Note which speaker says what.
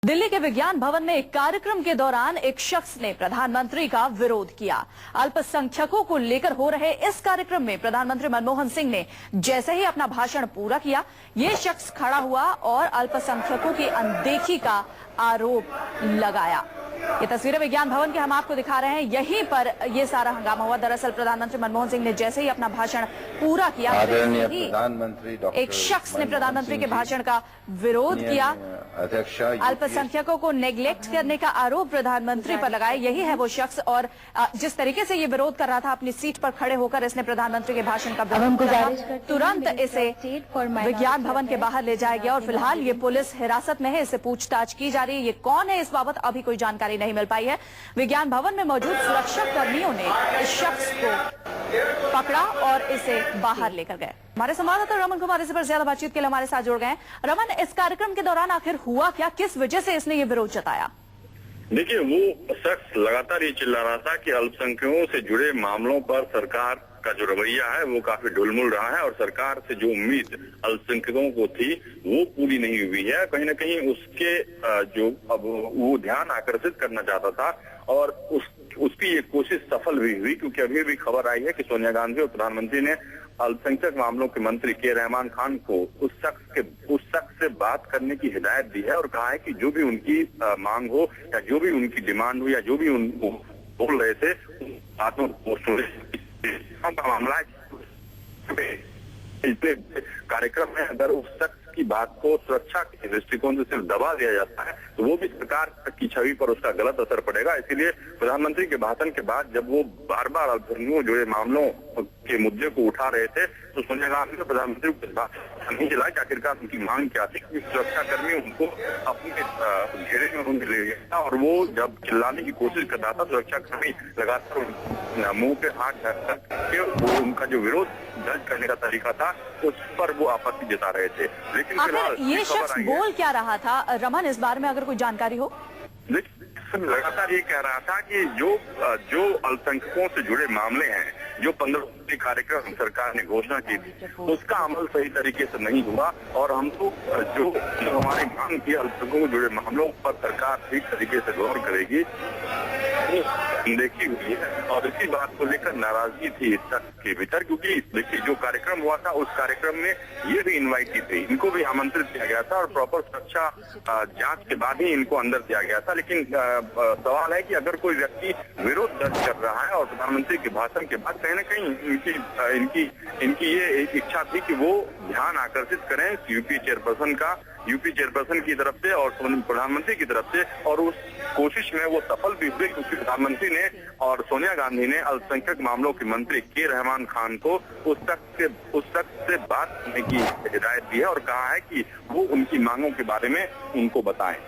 Speaker 1: दिल्ली के विज्ञान भवन में एक कार्यक्रम के दौरान एक शख्स ने प्रधानमंत्री का विरोध किया। अल्पसंख्यकों को लेकर हो रहे इस कार्यक्रम में प्रधानमंत्री मनमोहन सिंह ने जैसे ही अपना भाषण पूरा किया, ये शख्स खड़ा हुआ और अल्पसंख्यकों की अनदेखी का आरोप लगाया। ये तस्वीरें विज्ञान भवन की हम आपको दिखा रहे हैं। यहीं पर ये सारा हंगामा हुआ। दरअसल प्रधानमंत्री मनमोहन सिंह ने जैसे ही अपना भाषण पूरा किया,
Speaker 2: प्रधानमंत्री
Speaker 1: एक शख्स ने प्रधानमंत्री के भाषण का विरोध किया। अल्पसंख्यकों को नेग्लेक्ट करने का आरोप प्रधानमंत्री पर लगाया। यही है वो शख्स, और जिस तरीके से ये विरोध कर रहा था, अपनी सीट पर खड़े होकर इसने प्रधानमंत्री के भाषण का विरोध किया। तुरंत इसे विज्ञान भवन के बाहर ले जाया गया और फिलहाल ये पुलिस हिरासत में है। इससे पूछताछ की जा रही है। ये कौन है, इस बाबत अभी कोई जानकारी नहीं मिल पाई है। विज्ञान भवन में मौजूद सुरक्षा कर्मियों ने इस शख्स को पकड़ा और इसे बाहर लेकर गए। हमारे संवाददाता रमन कुमार इस पर ज्यादा बातचीत के लिए हमारे साथ जुड़ गए हैं। रमन, इस कार्यक्रम के दौरान आखिर हुआ क्या, किस वजह से इसने ये विरोध जताया?
Speaker 3: देखिए, वो शख्स लगातार ये चिल्ला रहा था कि अल्पसंख्यकों से जुड़े मामलों पर सरकार का जो रवैया है वो काफी ढुलमुल रहा है और सरकार से जो उम्मीद अल्पसंख्यकों को थी वो पूरी नहीं हुई है। कहीं न कहीं उसके जो अब वो ध्यान आकर्षित करना चाहता था और उसकी ये कोशिश सफल भी हुई, क्योंकि अभी भी खबर आई है कि सोनिया गांधी और प्रधानमंत्री ने अल्पसंख्यक मामलों के मंत्री के रहमान खान को उस शख्स से बात करने की हिदायत दी है और कहा है कि जो भी उनकी मांग हो या जो भी उनकी डिमांड हो या जो भी उनको बोल रहे थे बातों का मामला है। कार्यक्रम में अगर उस शख्स की बात को सुरक्षा के दृष्टिकोण से सिर्फ दबा दिया जाता है तो वो भी सरकार की छवि पर उसका गलत असर पड़ेगा। इसीलिए प्रधानमंत्री के भाषण के बाद जब वो बार बार अल्पसंख्यकों जुड़े मामलों के मुद्दे को उठा रहे थे तो सोनिया गांधी ने प्रधानमंत्री को नहीं चला कि आखिरकार उनकी मांग क्या थी। सुरक्षा कर्मी उनको अपने घेरे में उनको ले गया और वो जब चिल्लाने की कोशिश कर रहा था, सुरक्षा कर्मी लगातार मुंह पे हाथ करके वो उनका जो विरोध दर्ज करने का तरीका था उस पर वो आपत्ति जता रहे थे। लेकिन फिलहाल
Speaker 1: ये शख्स बोल क्या रहा था रमन, इस बारे में अगर कोई जानकारी हो?
Speaker 3: लगातार ये कह रहा था कि जो अल्पसंख्यकों से जुड़े मामले हैं, जो 15 कार्यक्रम सरकार ने घोषणा की थी, उसका अमल सही तरीके से नहीं हुआ और हमको जो हमारी मांग थी अल्पसंख्यकों से जुड़े मामलों पर सरकार ठीक तरीके से गौर करेगी, देखी हुई है। और इसी बात को लेकर नाराजगी थी इस शख्स के भीतर, क्योंकि देखिए जो कार्यक्रम हुआ था उस कार्यक्रम में ये भी इनवाइटी थी, इनको भी आमंत्रित किया गया था और प्रॉपर सुरक्षा जांच के बाद ही इनको अंदर दिया गया था। लेकिन सवाल है कि अगर कोई व्यक्ति विरोध दर्ज कर रहा है और प्रधानमंत्री के भाषण के बाद कहीं न कहीं इनकी ये एक इच्छा थी कि वो ध्यान आकर्षित करें यूपी चेयरपर्सन की तरफ से और प्रधानमंत्री की तरफ से, और उस कोशिश में वो सफल भी हुए, क्योंकि प्रधानमंत्री ने और सोनिया गांधी ने अल्पसंख्यक मामलों के मंत्री के रहमान खान को उस शख्स से बात करने की हिदायत दी है और कहा है कि वो उनकी मांगों के बारे में उनको बताएं।